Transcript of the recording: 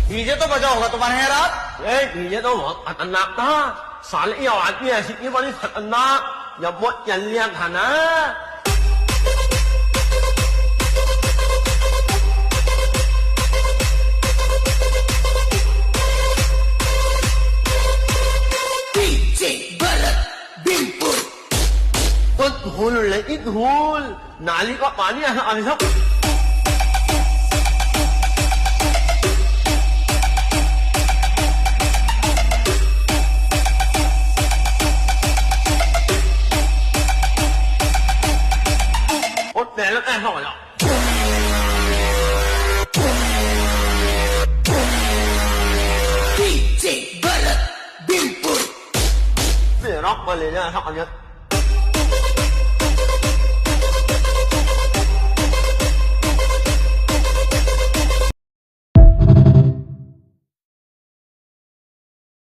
DJ तो बजाओ होगा तुम्हारे यहाँ रात डीजे तो बहुत खतरनाक था साले ये आदमी ऐसी इतनी बड़ी खतरनाक जब वो चल लिया था ना तो धूल लगी धूल नाली का पानी ऐसा और पहले ऐसा हो जाओ रॉक पर ले जाए ऐसा